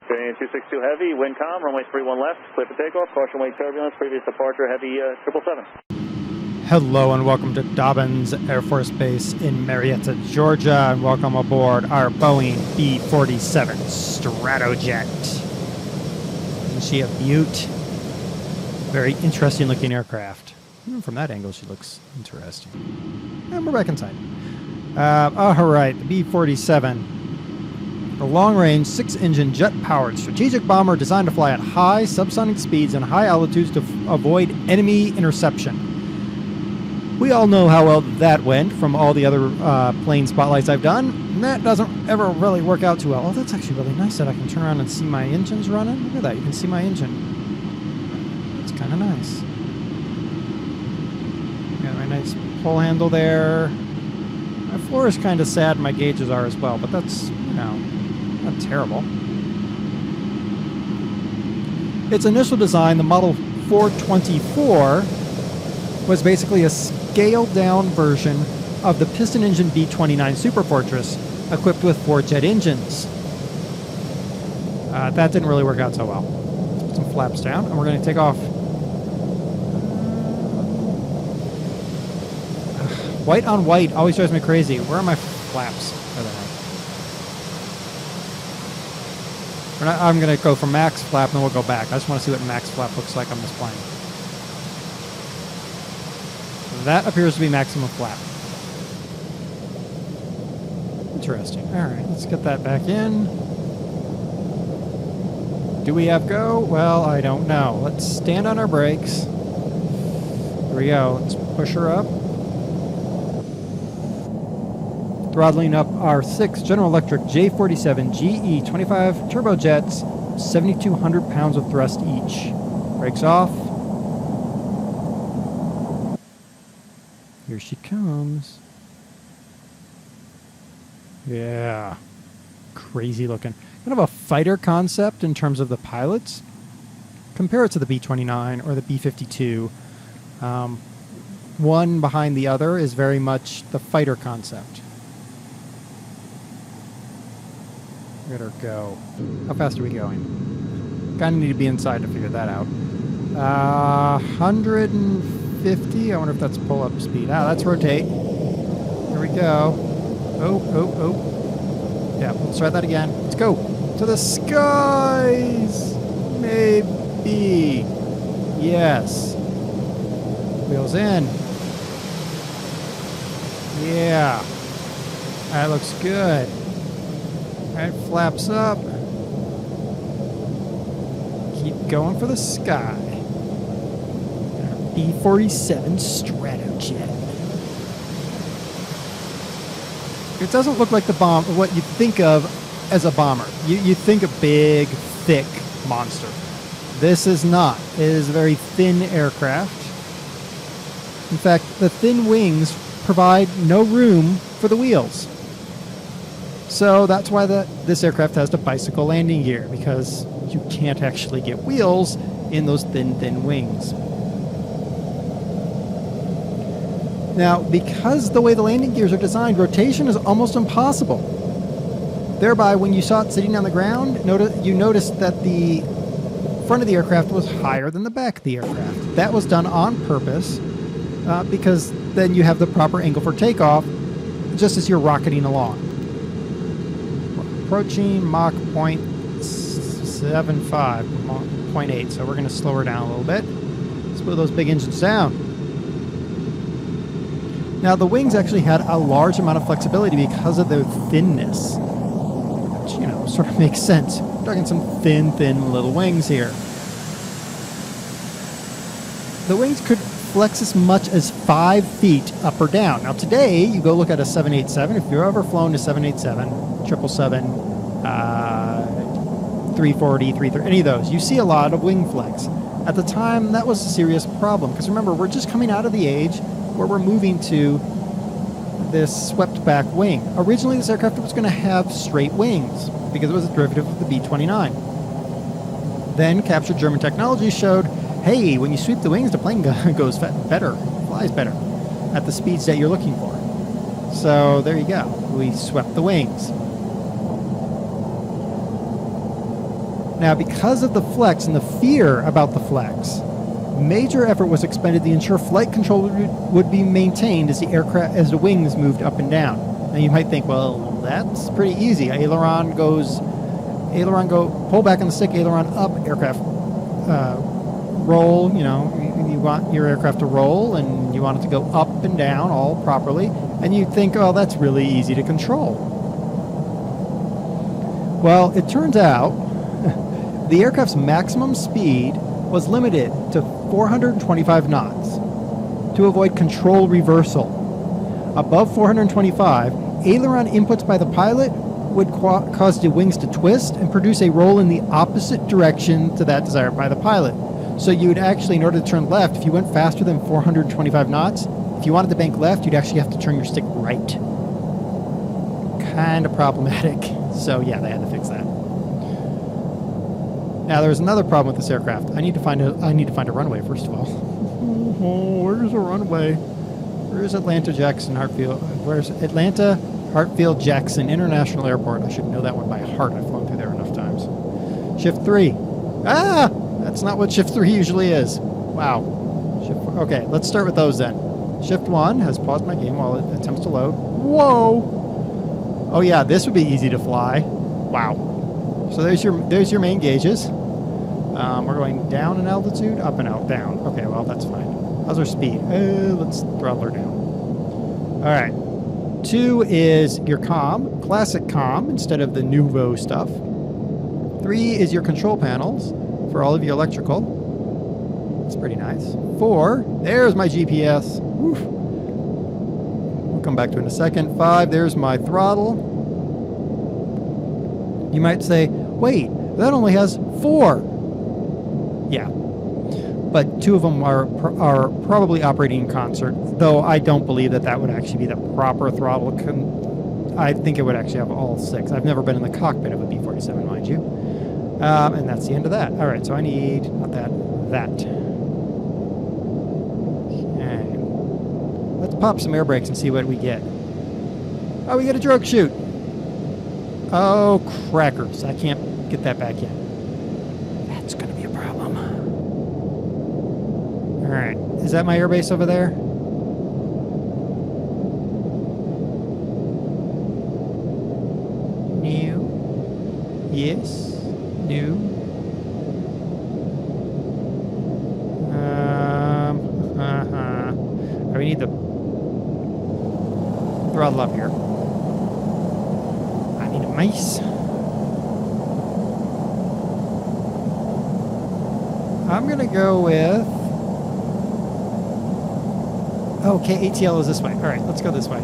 Train 262 Heavy, wind calm, runway 31 left, clear for takeoff, caution wake turbulence, previous departure, Heavy 777. Hello and welcome to Dobbins Air Force Base in Marietta, Georgia, and welcome aboard our Boeing B-47 Stratojet. Isn't she a beaut? Very interesting looking aircraft. Even from that angle she looks interesting. And we're back inside. Alright, the B-47. A long-range, 6-engine, jet-powered strategic bomber designed to fly at high subsonic speeds and high altitudes to avoid enemy interception. We all know how well that went from all the other plane spotlights I've done. And that doesn't ever really work out too well. Oh, that's actually really nice that I can turn around and see my engines running. Look at that, you can see my engine. That's kind of nice. Got my nice pull handle there. My floor is kind of sad, my gauges are as well, but that's, you know, not terrible. Its initial design, the Model 424, was basically a scaled-down version of the piston engine B-29 Superfortress, equipped with 4 jet engines. That didn't really work out so well. Let's put some flaps down, and we're going to take off. White on white always drives me crazy. Where are my flaps? I'm going to go for max flap, and then we'll go back. I just want to see what max flap looks like on this plane. That appears to be maximum flap. Interesting. All right, let's get that back in. Do we have go? Well, I don't know. Let's stand on our brakes. Here we go. Let's push her up. Throttling up our 6 General Electric J47 GE 25 turbojets, 7,200 pounds of thrust each. Brakes off. Here she comes. Yeah. Crazy looking. Kind of a fighter concept in terms of the pilots. Compare it to the B-29 or the B-52. One behind the other is very much the fighter concept. Let her go. How fast are we going? Kind of need to be inside to figure that out. 150. I wonder if that's pull-up speed. Ah, that's rotate. Here we go. Oh. Yeah, let's try that again. Let's go. To the skies! Maybe. Yes. Wheels in. Yeah. That looks good. Alright, flaps up. Keep going for the sky. B-47 Stratojet. It doesn't look like the bomb, what you think of as a bomber. You think a big, thick monster. This is not. It is a very thin aircraft. In fact, the thin wings provide no room for the wheels. So that's why this aircraft has the bicycle landing gear, because you can't actually get wheels in those thin wings. Now, because the way the landing gears are designed, rotation is almost impossible. Thereby, when you saw it sitting on the ground, you noticed that the front of the aircraft was higher than the back of the aircraft. That was done on purpose, because then you have the proper angle for takeoff, just as you're rocketing along. Approaching Mach 0.75, 0.8, so we're going to slow her down a little bit. Let's move those big engines down. Now, the wings actually had a large amount of flexibility because of their thinness, which, you know, sort of makes sense. We're talking some thin little wings here. The wings could flex as much as 5 feet up or down. Now today, you go look at a 787. If you've ever flown a 787, 777, 340, 330, any of those, you see a lot of wing flex. At the time, that was a serious problem, because remember, we're just coming out of the age where we're moving to this swept back wing. Originally, this aircraft was going to have straight wings because it was a derivative of the B-29. Then captured German technology showed, hey, when you sweep the wings, the plane goes better, flies better at the speeds that you're looking for. So there you go. We swept the wings. Now, because of the flex and the fear about the flex, major effort was expended to ensure flight control would be maintained as the wings moved up and down. Now you might think, well, that's pretty easy. Pull back on the stick, aileron up, aircraft roll. You want your aircraft to roll, and you want it to go up and down all properly. And you think, oh, that's really easy to control. Well, it turns out the aircraft's maximum speed was limited to 425 knots to avoid control reversal. Above 425, aileron inputs by the pilot would cause the wings to twist and produce a roll in the opposite direction to that desired by the pilot. So you would actually, in order to turn left, if you went faster than 425 knots, if you wanted to bank left, you'd actually have to turn your stick right. Kind of problematic. So yeah, they had to fix that. Now there's another problem with this aircraft. I need to find a runway first of all. Oh, where's the runway? Where's Atlanta Hartfield Jackson International Airport? I should know that one by heart. I've flown through there enough times. Shift 3. Ah! That's not what Shift 3 usually is. Wow. Okay, let's start with those then. Shift 1 has paused my game while it attempts to load. Whoa! Oh yeah, this would be easy to fly. Wow. So there's your main gauges. We're going down in altitude, up and out, down. Okay, well, that's fine. How's our speed? Let's throttle her down. All right. 2 is your comm, classic comm instead of the nouveau stuff. 3 is your control panels for all of your electrical. That's pretty nice. 4, there's my GPS. Woof. We'll come back to it in a second. 5, there's my throttle. You might say, wait, that only has 4. Yeah. But 2 of them are probably operating in concert, though I don't believe that would actually be the proper throttle. I think it would actually have all 6. I've never been in the cockpit of a B-47, mind you. And that's the end of that. All right, so I need, not that. Okay. Let's pop some air brakes and see what we get. Oh, we get a drogue chute. Oh, crackers. I can't get that back yet. That's going to be a problem. All right. Is that my airbase over there? No. Yes. No. We need the throttle up here. I need a mice. I'm going to go with... Okay, ATL is this way. All right, let's go this way.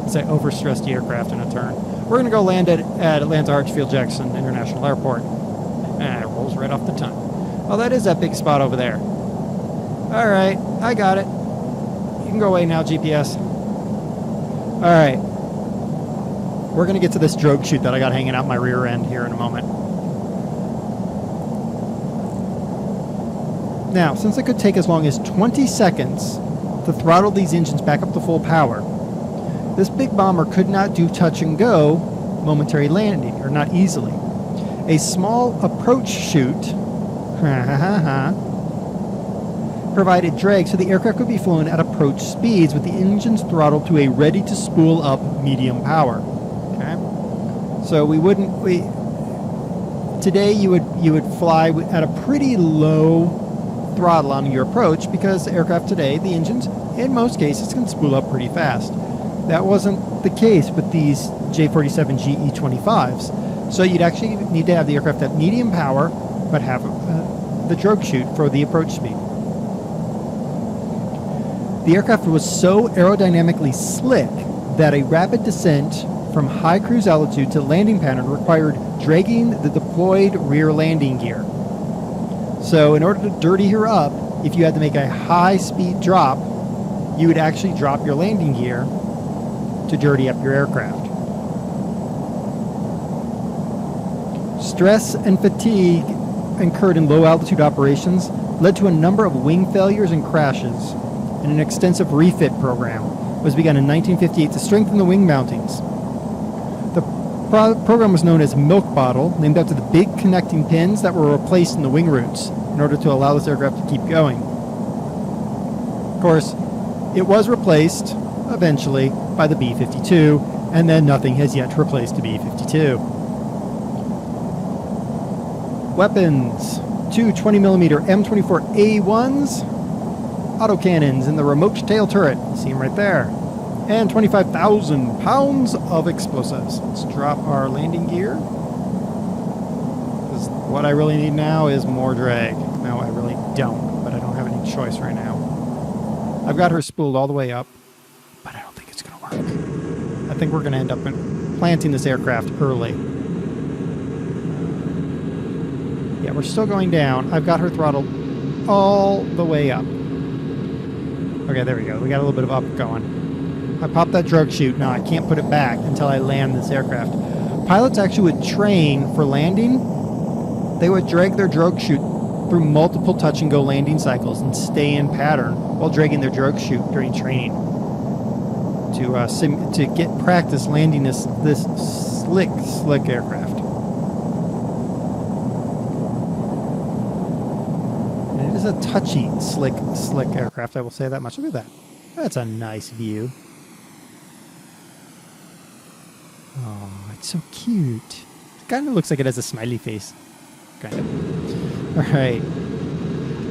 Let's say overstressed the aircraft in a turn. We're going to go land at Atlanta Hartsfield Jackson International Airport. And it rolls right off the tongue. Oh, that is that big spot over there. All right, I got it. You can go away now, GPS. All right. We're going to get to this drogue chute that I got hanging out my rear end here in a moment. Now, since it could take as long as 20 seconds to throttle these engines back up to full power, this big bomber could not do touch and go momentary landing, or not easily. A small approach chute provided drag so the aircraft could be flown at approach speeds with the engines throttled to a ready to spool up medium power. Okay, so today you would fly at a pretty low throttle on your approach because the aircraft today, the engines in most cases can spool up pretty fast. That wasn't the case with these J-47 GE-25s. So you'd actually need to have the aircraft at medium power but have the drogue chute for the approach speed. The aircraft was so aerodynamically slick that a rapid descent from high cruise altitude to landing pattern required dragging the deployed rear landing gear. So in order to dirty her up, if you had to make a high-speed drop, you would actually drop your landing gear to dirty up your aircraft. Stress and fatigue incurred in low-altitude operations led to a number of wing failures and crashes, and an extensive refit program was begun in 1958 to strengthen the wing mountings. The program was known as Milk Bottle, named after the big connecting pins that were replaced in the wing roots in order to allow this aircraft to keep going. Of course, it was replaced eventually by the B-52, and then nothing has yet replaced the B-52. Weapons: two 20mm M24A1s, autocannons in the remote tail turret, see them right there, and 25,000 pounds of explosives. Let's drop our landing gear. Because what I really need now is more drag. No, I really don't, but I don't have any choice right now. I've got her spooled all the way up, but I don't think it's going to work. I think we're going to end up planting this aircraft early. Yeah, we're still going down. I've got her throttled all the way up. Okay, there we go. We got a little bit of up going. I popped that drogue chute. Now I can't put it back until I land this aircraft. Pilots actually would train for landing. They would drag their drogue chute through multiple touch-and-go landing cycles and stay in pattern while dragging their drogue chute during training to get practice landing this slick aircraft. And it is a touchy, slick aircraft. I will say that much. Look at that. That's a nice view. Oh, it's so cute. It kind of looks like it has a smiley face. Kind of. All right.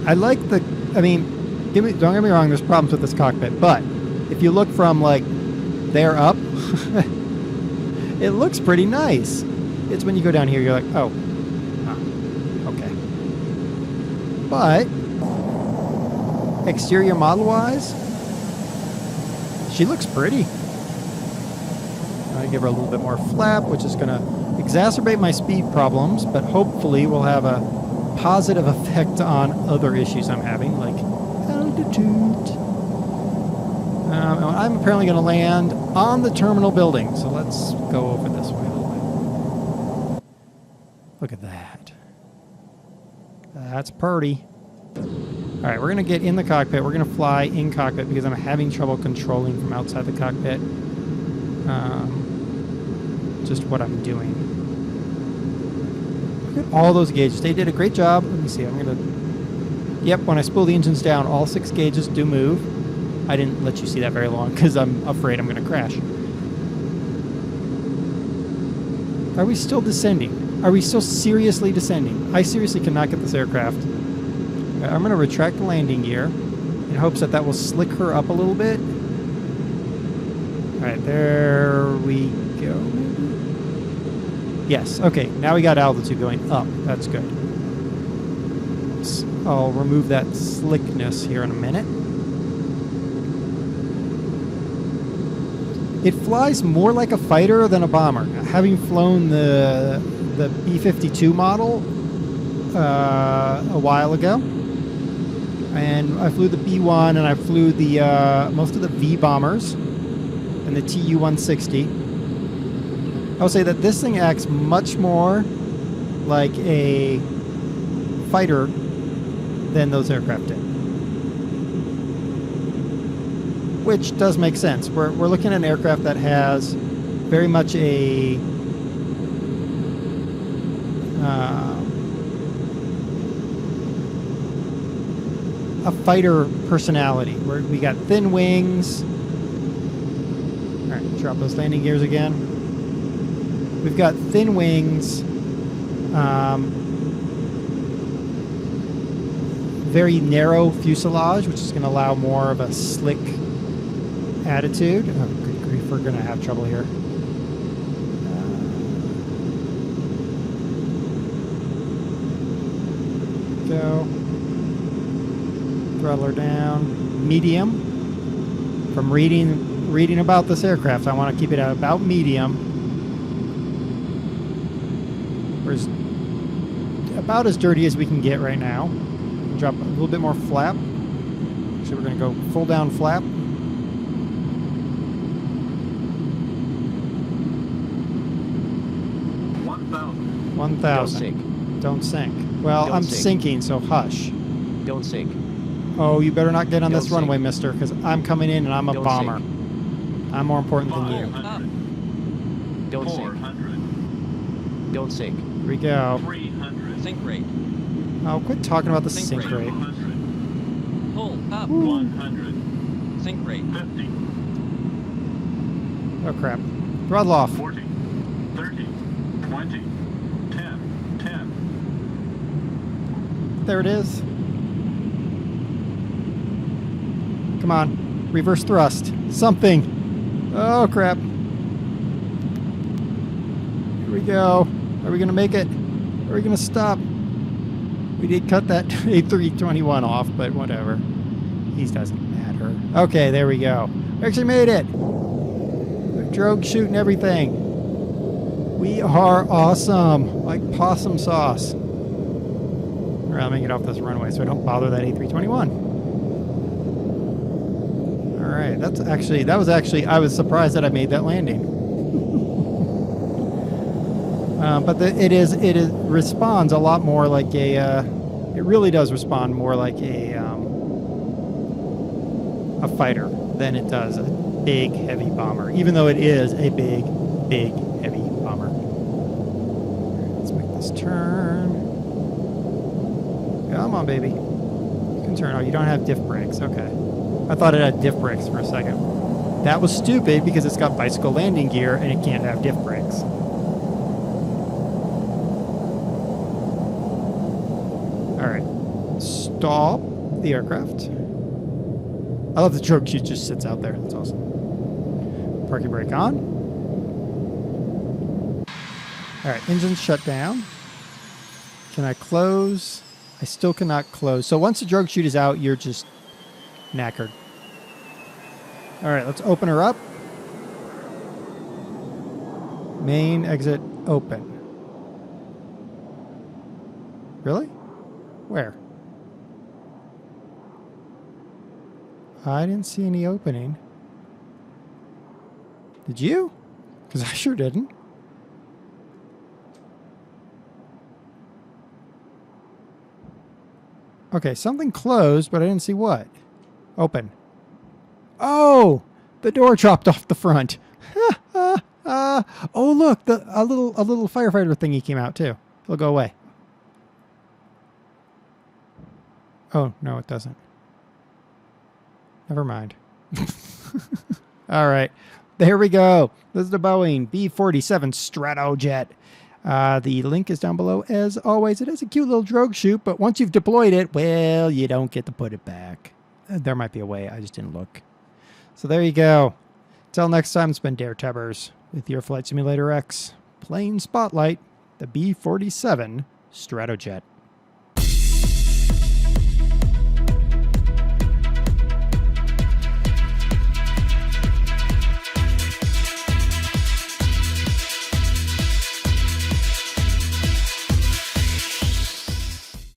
I like the... I mean, don't get me wrong, there's problems with this cockpit, but if you look from, like, there up, it looks pretty nice. It's when you go down here, you're like, oh. Okay. But, exterior model-wise, she looks pretty. I give her a little bit more flap, which is going to exacerbate my speed problems, but hopefully will have a positive effect on other issues I'm having, like altitude. I'm apparently going to land on the terminal building, so let's go over this way a little bit. Look at that. That's pretty. All right, we're going to get in the cockpit. We're going to fly in cockpit because I'm having trouble controlling from outside the cockpit. Just what I'm doing. Look at all those gauges. They did a great job. Let me see. I'm going to... Yep, when I spool the engines down, all 6 gauges do move. I didn't let you see that very long because I'm afraid I'm going to crash. Are we still descending? Are we still seriously descending? I seriously cannot get this aircraft. I'm going to retract the landing gear in hopes that will slick her up a little bit. All right, there we go. Yes, okay, now we got altitude going up. That's good. I'll remove that slickness here in a minute. It flies more like a fighter than a bomber. Having flown the B-52 model a while ago, and I flew the B-1 and I flew the most of the V-bombers and the Tu-160. I'll say that this thing acts much more like a fighter than those aircraft did. Which does make sense. We're looking at an aircraft that has very much a fighter personality. Where we got thin wings. All right, drop those landing gears again. We've got thin wings, very narrow fuselage, which is going to allow more of a slick attitude. Oh, good grief, we're going to have trouble here. Go. Throttle her down. Medium. From reading about this aircraft, I want to keep it at about medium. About as dirty as we can get right now. Drop a little bit more flap. So we're going to go full down flap. 1,000. Don't sink. Don't sink. Well, I'm sinking, so hush. Don't sink. Oh, you better not get on this runway, mister, because I'm coming in and I'm a bomber. I'm more important than you. Don't sink. Don't sink. Here we go. 300. Sink rate. Oh, quit talking about the Sink sink rate. rate. 200. Pull up. 100. Sink rate. 50. Oh, crap. Throttle off. 40. 30. 20. 10. 10. There it is. Come on. Reverse thrust. Something. Oh, crap. Here we go. Are we going to make it? Are we going to stop? We did cut that A321 off, but whatever. These doesn't matter. Okay, there we go. We actually made it. Drogue shooting everything. We are awesome. Like possum sauce. All right, let me get off this runway so I don't bother that A321. All right, that was actually, I was surprised that I made that landing. But it responds a lot more like a, it really does respond more like a fighter than it does a big, heavy bomber, even though it is a big, big, heavy bomber. Let's make this turn. Come on, baby. You can turn. Oh, you don't have diff brakes. Okay. I thought it had diff brakes for a second. That was stupid because it's got bicycle landing gear and it can't have diff brakes. All right. Stop the aircraft. I love the drogue chute just sits out there. That's awesome. Parking brake on. All right, engines shut down. Can I close? I still cannot close. So once the drogue chute is out, you're just knackered. All right, let's open her up. Main exit open. Really? Where? I didn't see any opening. Did you? Because I sure didn't. Okay, something closed, but I didn't see what. Open. Oh! The door dropped off the front. Oh, look! A little firefighter thingy came out, too. It'll go away. Oh, no, it doesn't. Never mind. All right. There we go. This is the Boeing B-47 Stratojet. The link is down below. As always, it has a cute little drogue chute, but once you've deployed it, well, you don't get to put it back. There might be a way. I just didn't look. So there you go. Till next time, it's been DerTebbers with your Flight Simulator X Plane Spotlight, the B-47 Stratojet.